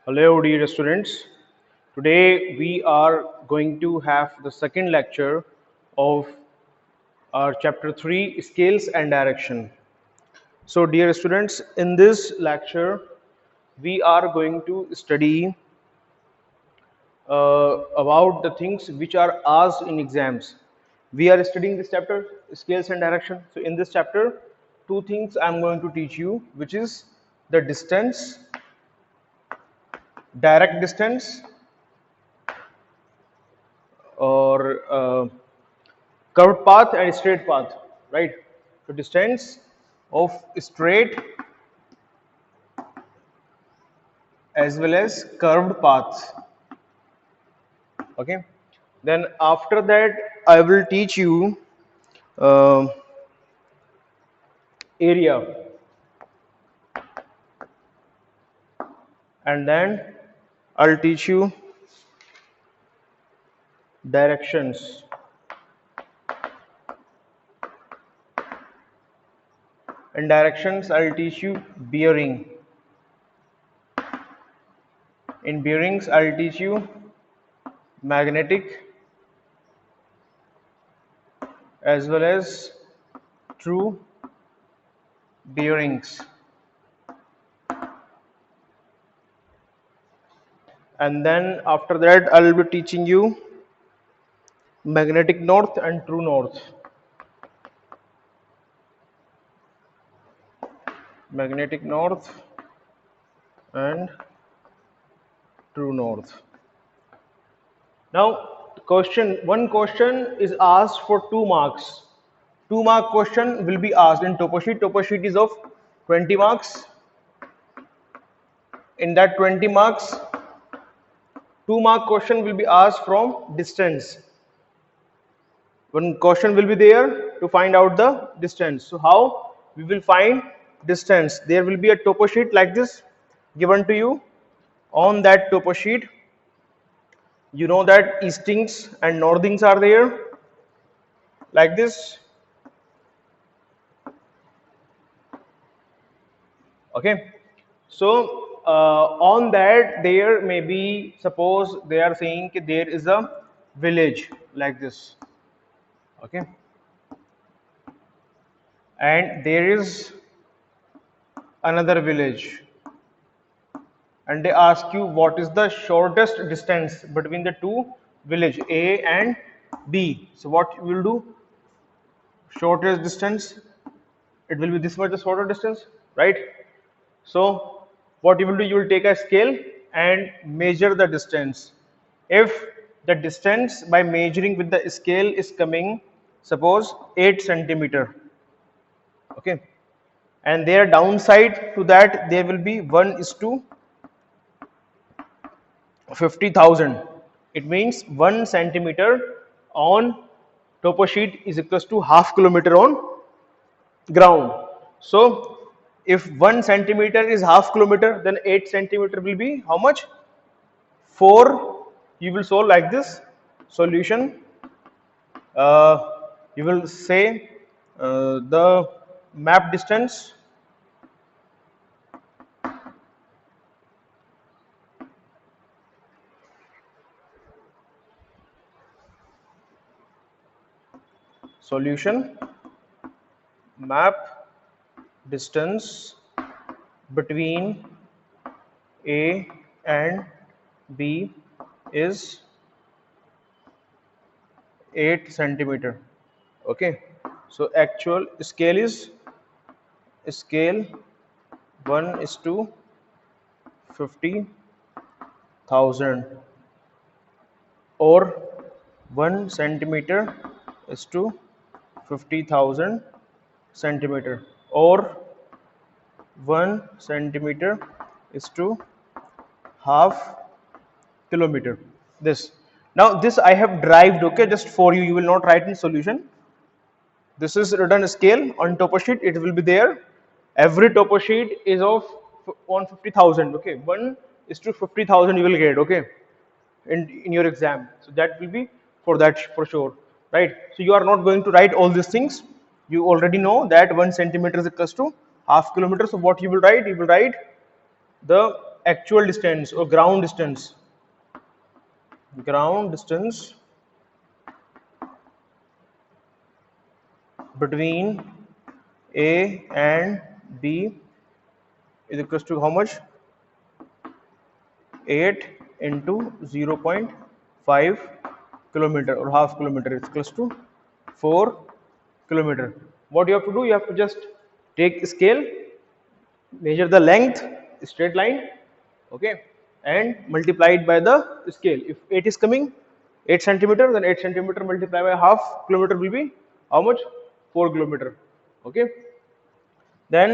Hello, dear students. Today we are going to have the second lecture of our chapter 3 Scales and Direction. So, dear students, in this lecture we are going to study about the things which are asked in exams. We are studying this chapter Scales and Direction. So, in this chapter, two things I am going to teach you, which is the distance, direct distance, or curved path and straight path, right? So distance of straight as well as curved paths. Okay. Then after that, I will teach you uh, area, and then I'll teach you directions, and directions I'll teach you bearing. In bearings, I'll teach you magnetic as well as true bearings. And then after that, I'll be teaching you magnetic north and true north. Magnetic north and true north. Now, one question is asked for 2 marks. 2 mark question will be asked in topo sheet. Topo sheet is of 20 marks. In that 20 marks, 2 mark question will be asked from distance. One question will be there to find out the distance. So how we will find distance? There will be a topo sheet like this given to you. On that topo sheet, you know that eastings and northings are there like this. Okay. So on that there may be, suppose they are saying that there is a village like this. Okay. And there is another village, and they ask you what is the shortest distance between the two village A and B. So what you will do? Shortest distance, it will be this much the shorter distance, right? So what you will do, you will take a scale and measure the distance. If the distance by measuring with the scale is coming, suppose 8 centimeter, okay, and their downside to that there will be 1:50,000. It means 1 centimeter on topo sheet is equals to half kilometer on ground. So if 1 centimeter is half kilometer, then 8 centimeter will be how much? 4. You will solve like this. Solution. You will say the map distance solution map distance between A and B is 8 centimeter. Okay, so actual scale is scale 1:50,000, or 1 centimeter is to 50,000 centimeter, or 1 centimeter is to half kilometer. This, now this I have derived, okay, just for you. You will not write in solution. This is written scale on topo sheet. It will be there. Every topo sheet is of 150,000. Okay, 1:50,000 you will get. Okay, in your exam. So that will be for that for sure, right? So you are not going to write all these things. You already know that 1 centimeter is equals to half kilometer. So what you will write? You will write the actual distance or ground distance between A and B is equals to how much? 8 into 0.5 kilometer or half kilometer is equals to 4 kilometer. What you have to do, you have to just take scale, measure the length, straight line, okay, and multiply it by the scale. If 8 is coming 8 centimeter, then 8 centimeter multiplied by half kilometer will be how much? 4 kilometer. Okay. Then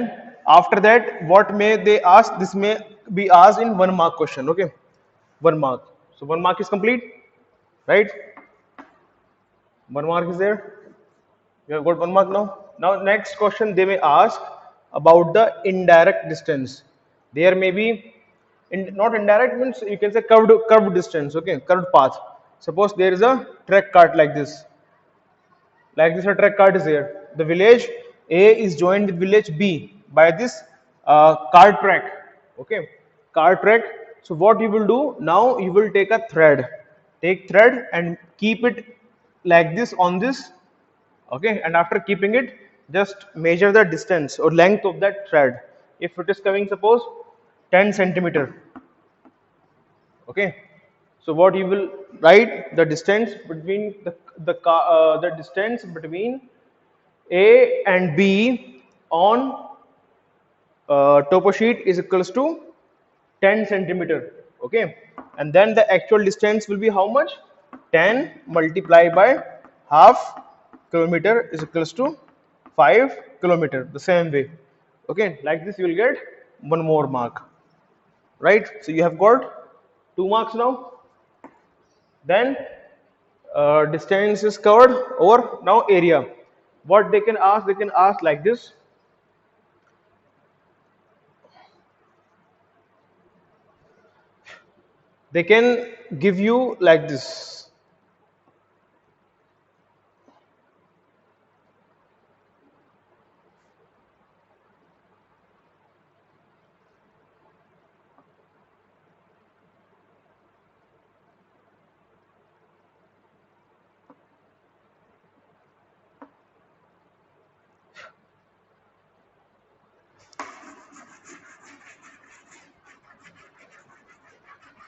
after that, what may they ask? This may be asked in 1 mark question. Okay, 1 mark. So 1 mark is complete, right? 1 mark is there. You have got 1 mark now. Now next question they may ask about the indirect distance. There may be not indirect means you can say curved distance. Okay, curved path. Suppose there is a track cart like this. Like this, a track cart is here. The village A is joined with village B by this cart track. Okay, cart track. So what you will do now? You will take a thread, and keep it like this on this. Okay, and after keeping it, just measure the distance or length of that thread. If it is coming, suppose 10 centimeter. Okay, so what you will write, the distance between the distance between A and B on topo sheet is equals to 10 centimeter. Okay, and then the actual distance will be how much? 10 multiplied by half kilometer is equals to 5 kilometer. The same way. Okay, like this you will get 1 more mark. Right? So you have got 2 marks now. Then distance is covered, or now area. What they can ask? They can ask like this. They can give you like this.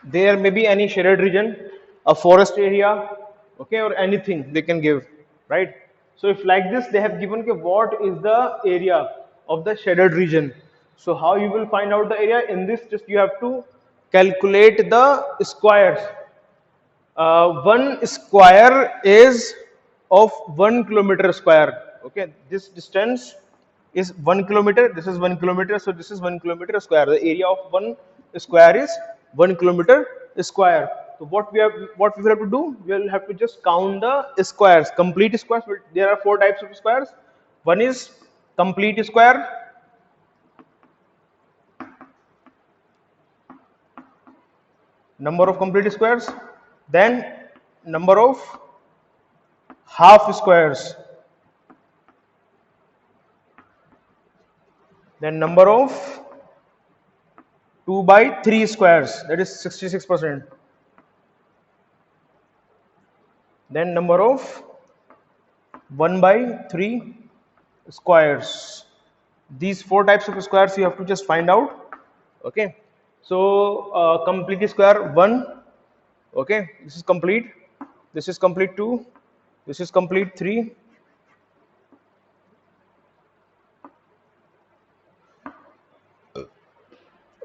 There may be any shaded region, a forest area, okay, or anything they can give, right? So if like this they have given, okay, what is the area of the shaded region? So how you will find out the area? In this, just you have to calculate the squares. 1 square is of 1 kilometer square. Okay, this distance is 1 kilometer. This is 1 kilometer. So this is 1 kilometer square. The area of 1 square is 1 kilometer square. So what we will have to do? We will have to just count the squares, complete squares. There are 4 types of squares. One is complete square. Number of complete squares, then number of half squares, then number of 2 by 3 squares, that is 66%, then number of 1 by 3 squares. These 4 types of squares you have to just find out. Okay, so complete square 1. Okay, this is complete. This is complete 2. This is complete 3.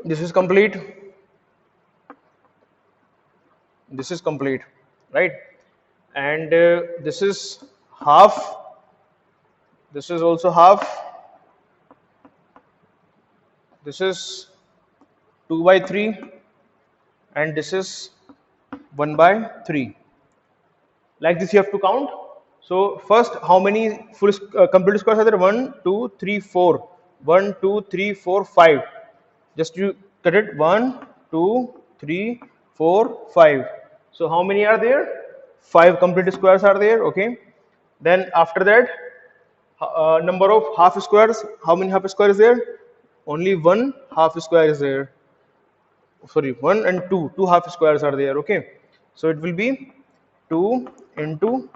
This is complete. This is complete, right? And this is half. This is also half. This is 2 by 3, and this is 1 by 3. Like this you have to count. So first, how many full complete squares are there? 1, 2, 3, 4. 1, 2, 3, 4, 5. Just you cut it. 1, 2, 3, 4, 5. So how many are there? 5 complete squares are there. Okay. Then after that, number of half squares. How many half squares is there? Only 1 half square is there. sorry, 1 and 2, two half squares are there. Okay, so it will be 2 into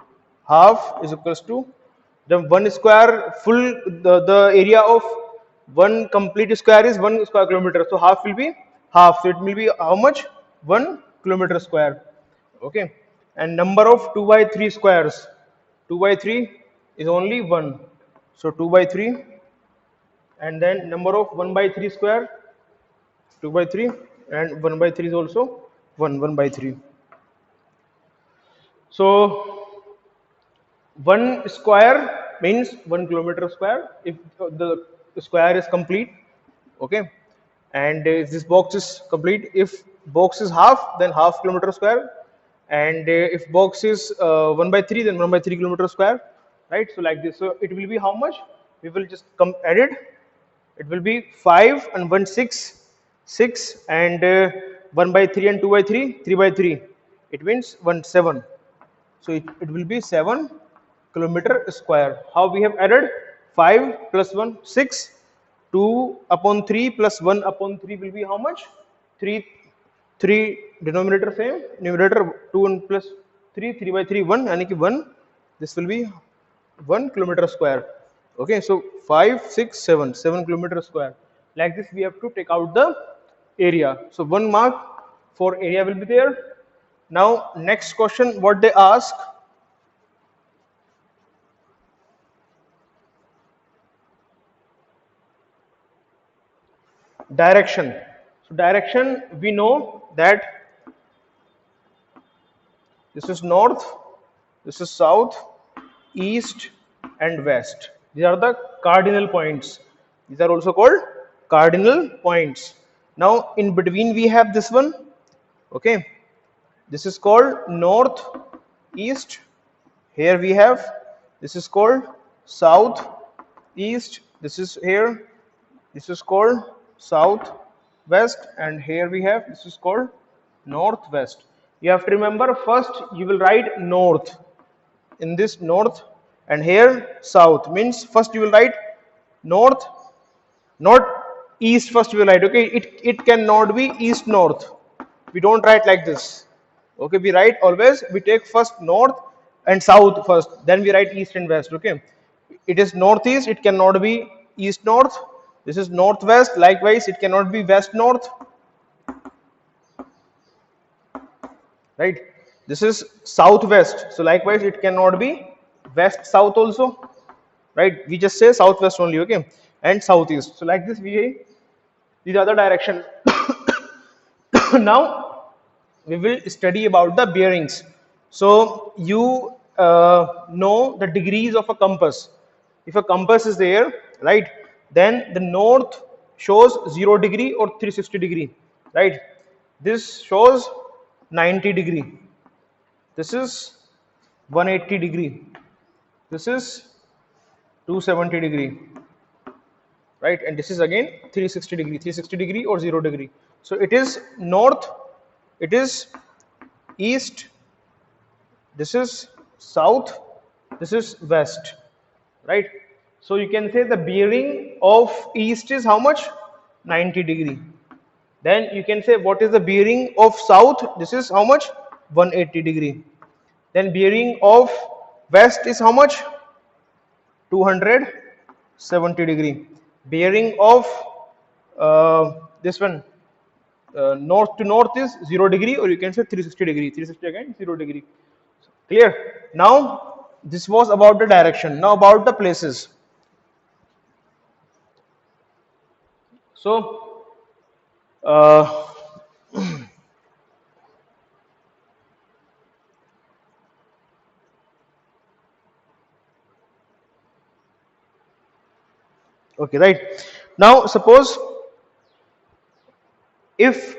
half is equals to the 1 square full, the area of one complete square is 1 square kilometer, so half will be half, so it will be how much, 1 kilometer square. Okay, and number of 2 by 3 squares, 2 by 3 is only 1, so 2 by 3, and then number of 1 by 3 square, 2 by 3, and 1 by 3 is also 1 by 3. So 1 square means 1 kilometer square if the square is complete. Okay, and this box is complete. If box is half, then half kilometer square, and if box is 1 by 3, then 1 by 3 kilometer square, right? So like this, so it will be how much, we will just come add it. It will be 5 and 1 6, 6, and 1 by 3 and 2 by 3, 3 by 3, it means 1 7. So it will be 7 kilometer square. How we have added? 5 plus 1 6, 2 upon 3 plus 1 upon 3 will be how much? 3, 3 denominator same, numerator 2 and plus 3, 3 by 3 1, and 1, this will be 1 kilometer square. Okay, so 5 6 7, 7 kilometer square. Like this we have to take out the area. So 1 mark for area will be there. Now next question, what they ask, direction. So direction, we know that this is north, this is south, east and west. These are the cardinal points. These are also called cardinal points. Now in between we have this one. Okay, this is called north east. Here we have, this is called south east. This is here, this is called south west, and here we have, this is called northwest. You have to remember, first you will write north in this north, and here south, means first you will write north, not east. First you will write, okay, it cannot be east north, we don't write like this. Okay, we write always, we take first north and south first, then we write east and west. Okay, it is northeast, it cannot be east north. This is northwest, likewise it cannot be west north, right? This is southwest, so likewise it cannot be west south also, right? We just say southwest only. Okay, and southeast. So like this we, these are the direction. Now we will study about the bearings. So you know the degrees of a compass. If a compass is there, right, then the north shows 0 degree or 360 degree, right? This shows 90 degree, this is 180 degree, this is 270 degree, right? And this is again 360 degree, 360 degree or 0 degree. So it is north, it is east, this is south, this is west, right? So you can say the bearing of east is how much, 90 degree. Then you can say what is the bearing of south, this is how much, 180 degree. Then bearing of west is how much, 270 degree. Bearing of this one, north to north is 0 degree, or you can say 360 degree, 360 again 0 degree. Clear? Now this was about the direction. Now about the places. So okay, right. Now suppose if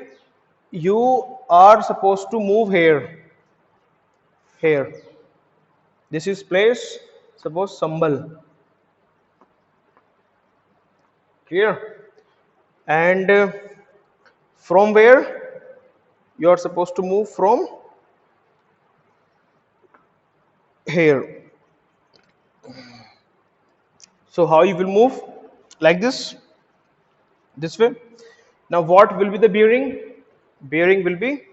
you are supposed to move here, this is place, suppose Sambal, clear, and from where you are supposed to move, from here. So how you will move, like this way. Now what will be the bearing? Bearing will be,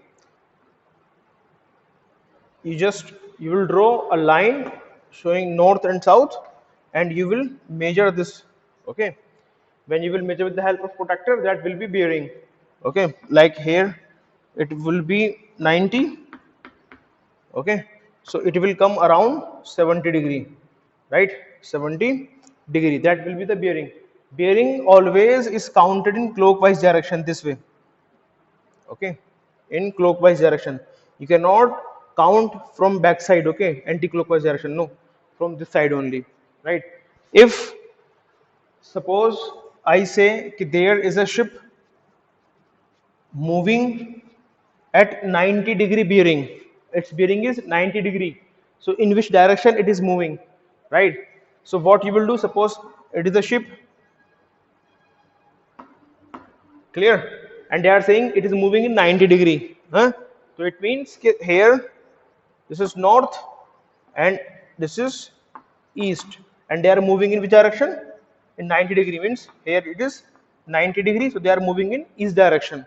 you will draw a line showing north and south, and you will measure this. Okay, when you will measure with the help of protractor, that will be bearing. Okay, like here it will be 90. Okay, so it will come around 70 degree, right? 70 degree, that will be the bearing. Bearing always is counted in clockwise direction, this way. Okay, in clockwise direction. You cannot count from back side. Okay, anti-clockwise direction, no, from this side only, right? If suppose I say कि there is a ship moving at 90 degree bearing, its bearing is 90 degree, so in which direction it is moving, right? So what you will do, suppose it is a ship, clear, and they are saying it is moving in 90 degree, huh? So it means here this is north and this is east, and they are moving in which direction? In 90 degree, means here it is 90 degree, so they are moving in east direction,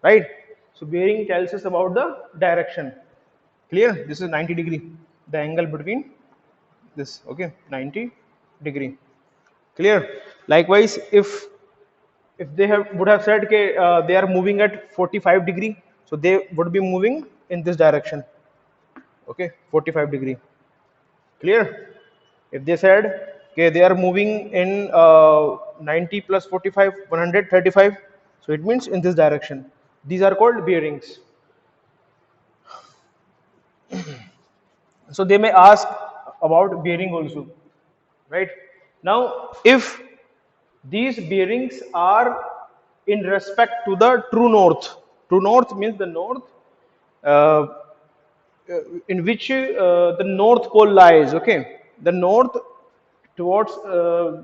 right? So bearing tells us about the direction. Clear? This is 90 degree, the angle between this. Okay, 90 degree. Clear? Likewise, if they would have said okay, they are moving at 45 degree, so they would be moving in this direction. Okay, 45 degree. Clear? If they said okay, they are moving in 90 plus 45, 135, so it means in this direction. These are called bearings. So they may ask about bearing also, right? Now, if these bearings are in respect to the true north means the north uh, in which the north pole lies. Okay, the north towards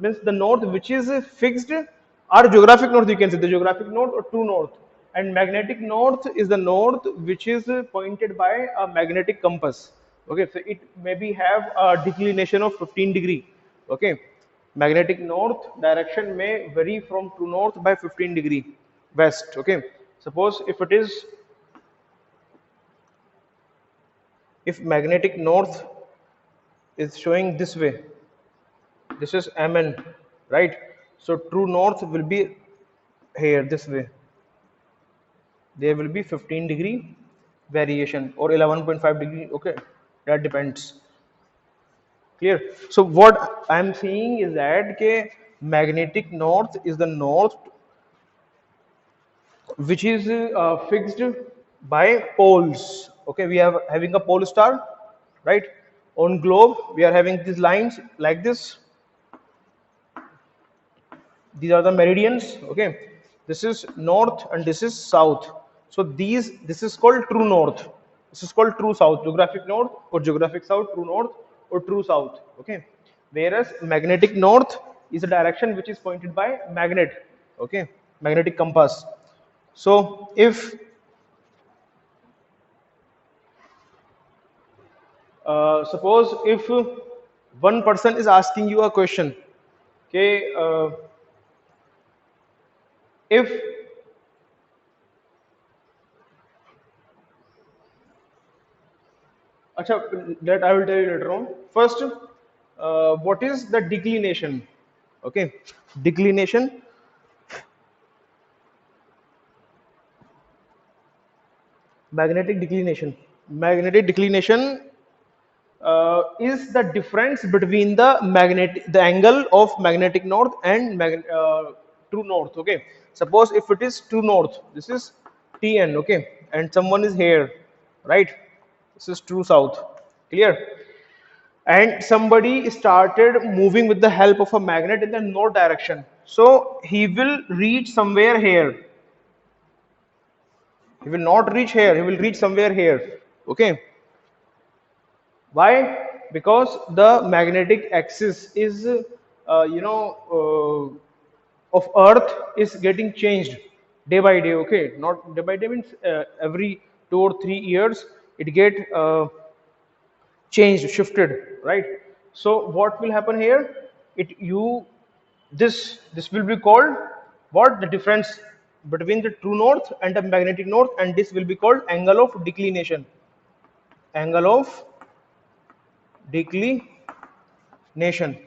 means the north which is fixed, or geographic north, you can say the geographic north or true north, and magnetic north is the north which is pointed by a magnetic compass. Okay, so it maybe have a declination of 15 degree. Okay, magnetic north direction may vary from true north by 15 degree west. Okay, suppose if magnetic north is showing this way, this is mn, right? So true north will be here this way, there will be 15 degree variation or 11.5 degree. Okay, that depends. Clear? So what I'm saying is that okay, magnetic north is the north which is fixed by poles. Okay, we are having a pole star, right? On globe we are having these lines like this. These are the meridians. Okay, this is north and this is south. So this is called true north, this is called true south, geographic north or geographic south, true north or true south. Okay, whereas magnetic north is a direction which is pointed by magnet. Okay, magnetic compass. So if suppose if one person is asking you a question, okay, if Acha, that I will tell you later on. First, what is the declination? Okay, declination. Magnetic declination. Magnetic declination is the difference between the angle of magnetic north and true north. Okay, suppose if it is true north, this is Tn. Okay, and someone is here, right? This is true south. Clear? And somebody started moving with the help of a magnet in the north direction, so he will reach somewhere here. He will not reach here, he will reach somewhere here. Okay, why? Because the magnetic axis is of earth is getting changed day by day. Okay, not day by day means every 2 or 3 years it get changed, shifted, right? So what will happen here, it you this will be called what, the difference between the true north and the magnetic north, and this will be called angle of declination. Angle of declination.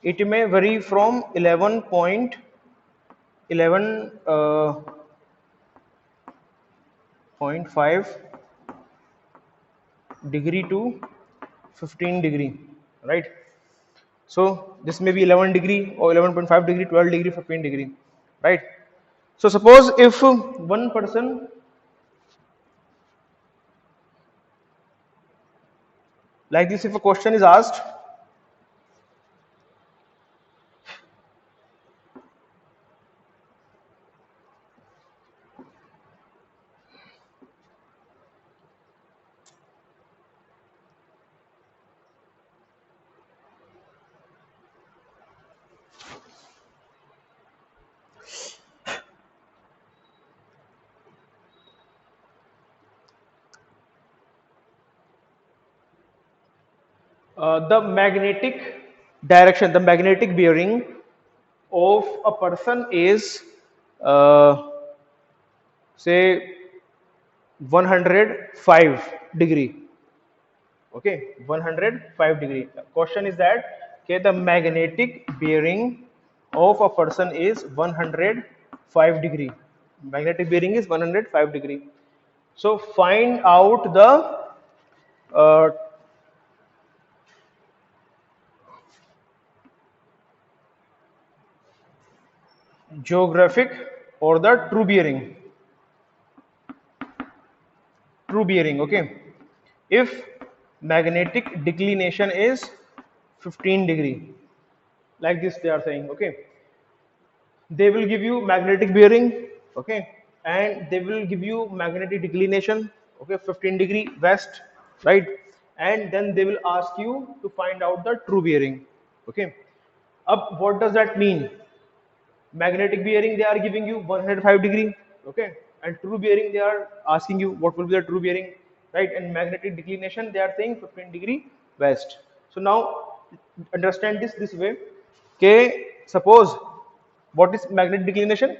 It may vary from 11.5 degree to 15 degree, right? So this may be 11 degree or 11.5 degree, 12 degree, 15 degree, right? So suppose if one person, like this, if a question is asked, the magnetic direction, the magnetic bearing of a person is uh, say 105 degree. Okay, 105 degree. The question is that, okay, the magnetic bearing of a person is 105 degree. Magnetic bearing is 105 degree. So find out the uh, geographic or the true bearing. True bearing, okay. If magnetic declination is 15 degree, like this they are saying, okay, they will give you magnetic bearing, okay, and they will give you magnetic declination, okay, 15 degree west, right? And then they will ask you to find out the true bearing, okay. Up, what does that mean? Magnetic bearing they are giving you 105 degree, okay, and true bearing they are asking you what will be the true bearing, right? And magnetic declination they are saying 15 degree west. So now understand this way, okay. Suppose, what is magnetic declination?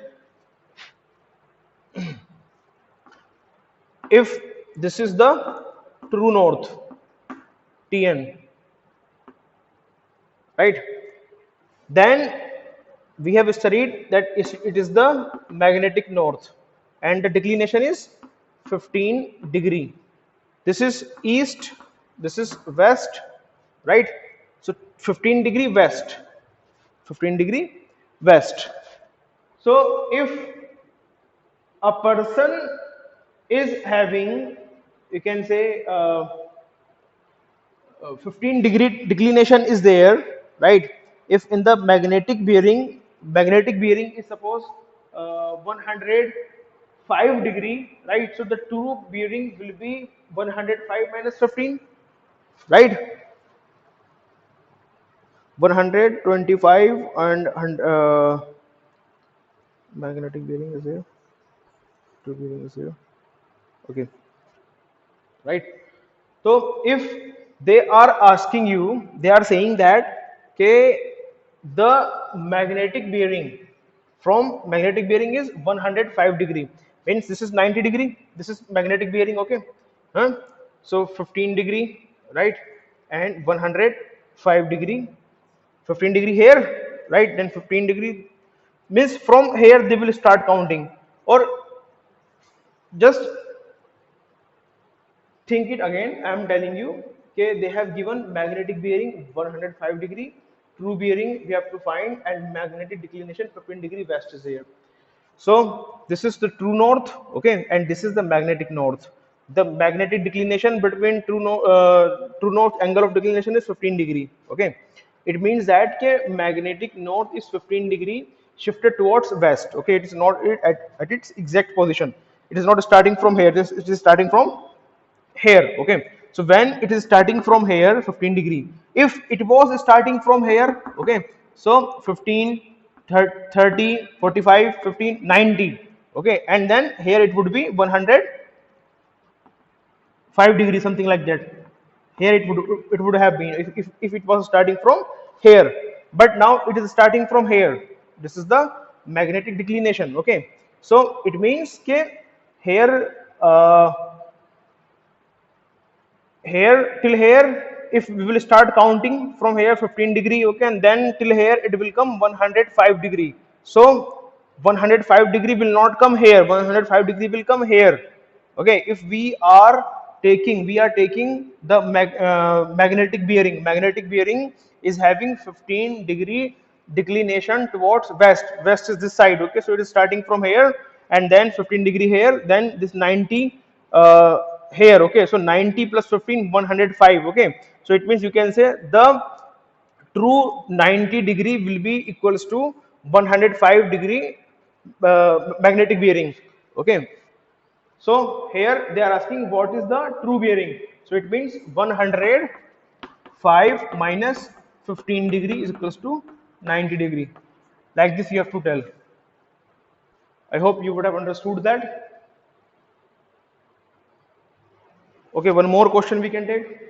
If this is the true north, Tn, right, then we have studied that it is the magnetic north and the declination is 15 degree. This is east, this is west, right? So 15 degree west, 15 degree west. So if a person is having, you can say, 15 degree declination is there, right? If in the magnetic bearing is suppose 105 degree, right? So the true bearing will be 105 minus 15, right? 125 and magnetic bearing is here, true bearing is here, okay, right? So if they are asking you, they are saying that, okay, the magnetic bearing from magnetic bearing is 105 degree, means this is 90 degree, this is magnetic bearing, okay, huh? So 15 degree, right, and 105 degree, 15 degree here, right, then 15 degree, means from here they will start counting, or just think it again. I am telling you, okay, they have given magnetic bearing 105 degree, true bearing we have to find, and magnetic declination 15 degree west is here. So this is the true north, okay, and this is the magnetic north. The magnetic declination between true north angle of declination is 15 degree, okay. It means that okay, magnetic north is 15 degree shifted towards west, okay. It is not at its exact position, it is not starting from here, it is starting from here, okay. So when it is starting from here 15 degree, if it was starting from here, okay, so 15, 30, 45, 15, 90, okay, and then here it would be 105 degree, something like that. Here it would have been if it was starting from here, but now it is starting from here. This is the magnetic declination, okay. So it means ke here uh, here till here, if we will start counting from here 15 degree, okay, and then till here it will come 105 degree. So 105 degree will not come here, 105 degree will come here. Okay, if we are taking the magnetic bearing is having 15 degree declination towards west is this side. Okay, so it is starting from here and then 15 degree here, then this 90 uh, here. Okay, so 90 plus 15, 105. Okay, so it means you can say the true 90 degree will be equals to 105 degree magnetic bearing. Okay, so here they are asking what is the true bearing. So it means 105 minus 15 degree is equals to 90 degree. Like this you have to tell. I hope you would have understood that. Okay, one more question we can take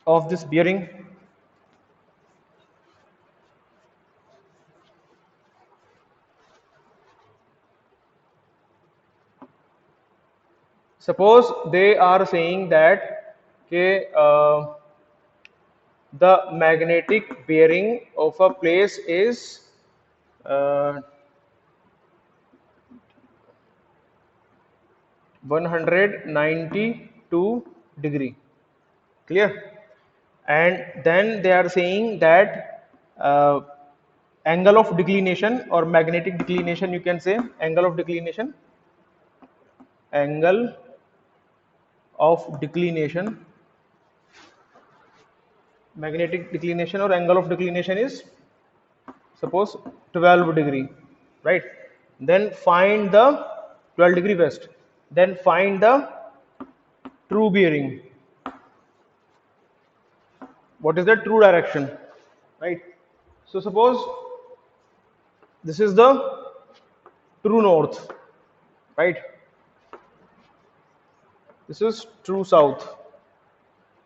of this bearing. Suppose they are saying that okay, the magnetic bearing of a place is uh, 192 degree. Clear? And then they are saying that angle of declination or magnetic declination, you can say angle of declination, magnetic declination or angle of declination is suppose 12 degree, right? Then find the 12 degree west, then find the true bearing. What is the true direction, right? So suppose this is the true north, right? This is true south.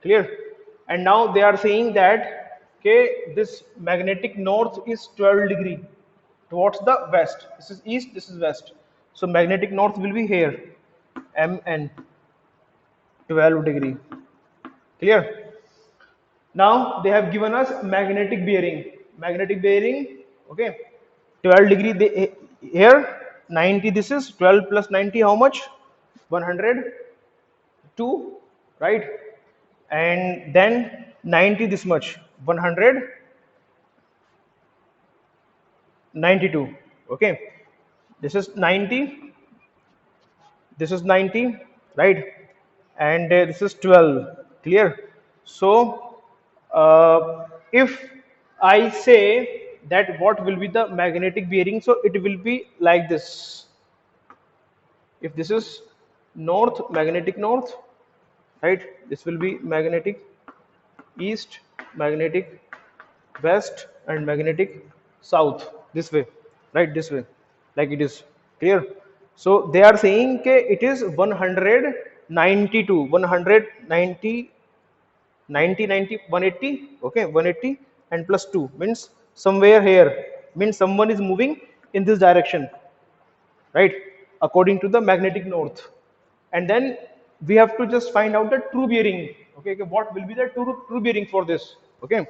Clear? And now they are saying that okay, this magnetic north is 12 degree towards the west. This is east, this is west. So magnetic north will be here, MN, 12 degree. Clear? Now they have given us magnetic bearing. Magnetic bearing, okay, 12 degree here, 90. This is 12 plus 90. How much? 102, right? And then 90 this much, 192. Okay, this is 90, this is 90, right? And this is 12. Clear? So if I say that what will be the magnetic bearing, so it will be like this. If this is north, magnetic north, right, this will be magnetic east, magnetic west, and magnetic south, this way, right, this way, like it is. Clear? So they are saying ke it is 192, 190, 90, 90, 180. Okay, 180 and plus 2 means somewhere here, means someone is moving in this direction, right, according to the magnetic north. And then we have to just find out the true bearing. Okay, okay, what will be the true bearing for this? Okay,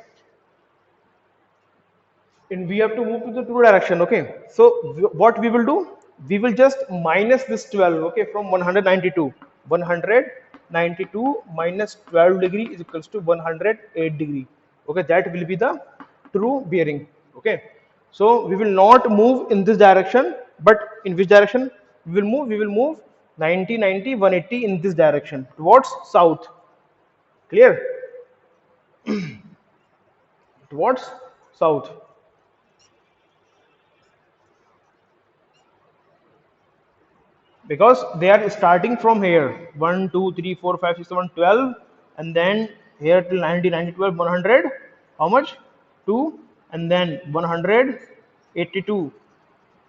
and we have to move to the true direction. Okay, so what we will do, we will just minus this 12, okay, from 192. 192 minus 12 degree is equals to 108 degree. Okay, that will be the true bearing. Okay, so we will not move in this direction, but in which direction we will move? We will move 90, 90, 180 in this direction towards south. Clear? Towards south. Because they are starting from here 1 2 3 4 5 6 7 12, and then here till 90 90 12 100. How much? 2, and then 182,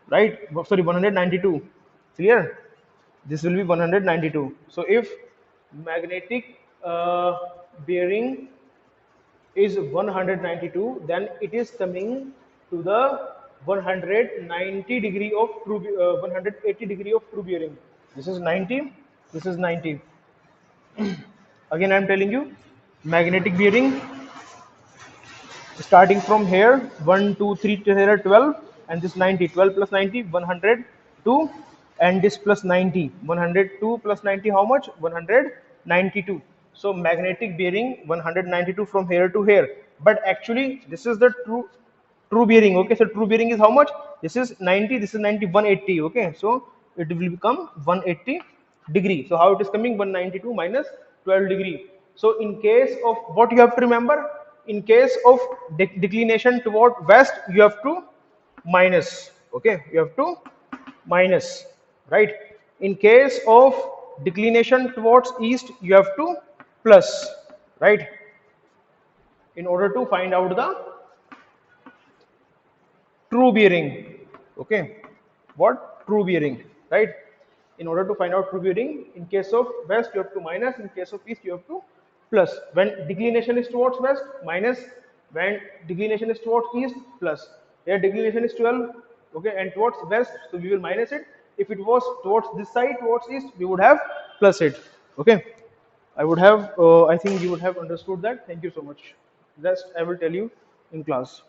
right? Sorry, 192. Clear? This will be 192. So if magnetic bearing is 192, then it is coming to the 190 degree of true 180 degree of true bearing. This is 90, this is 90. Again, I am telling you, magnetic bearing starting from here 1 2 3 to here 12, and this 90, 12 plus 90 102, and this plus 90 102 plus 90 how much? 192. So magnetic bearing 192 from here to here, but actually this is the true bearing. Okay, so true bearing is how much? This is 90, this is 90, 180. Okay, so it will become 180 degree. So how it is coming? 192 minus 12 degree. So in case of, what you have to remember, in case of declination toward west, you have to minus. Okay, you have to minus, right? In case of declination towards east, you have to plus, right? In order to find out the true bearing. Okay, what? True bearing, right? In order to find out true bearing, in case of west you have to minus, in case of east you have to plus. When declination is towards west, minus. When declination is towards east, plus. Here declination is 12, okay, and towards west, so we will minus it. If it was towards this side, towards east, we would have plus it. Okay, I would have I think you would have understood that. Thank you so much. Rest I will tell you in class.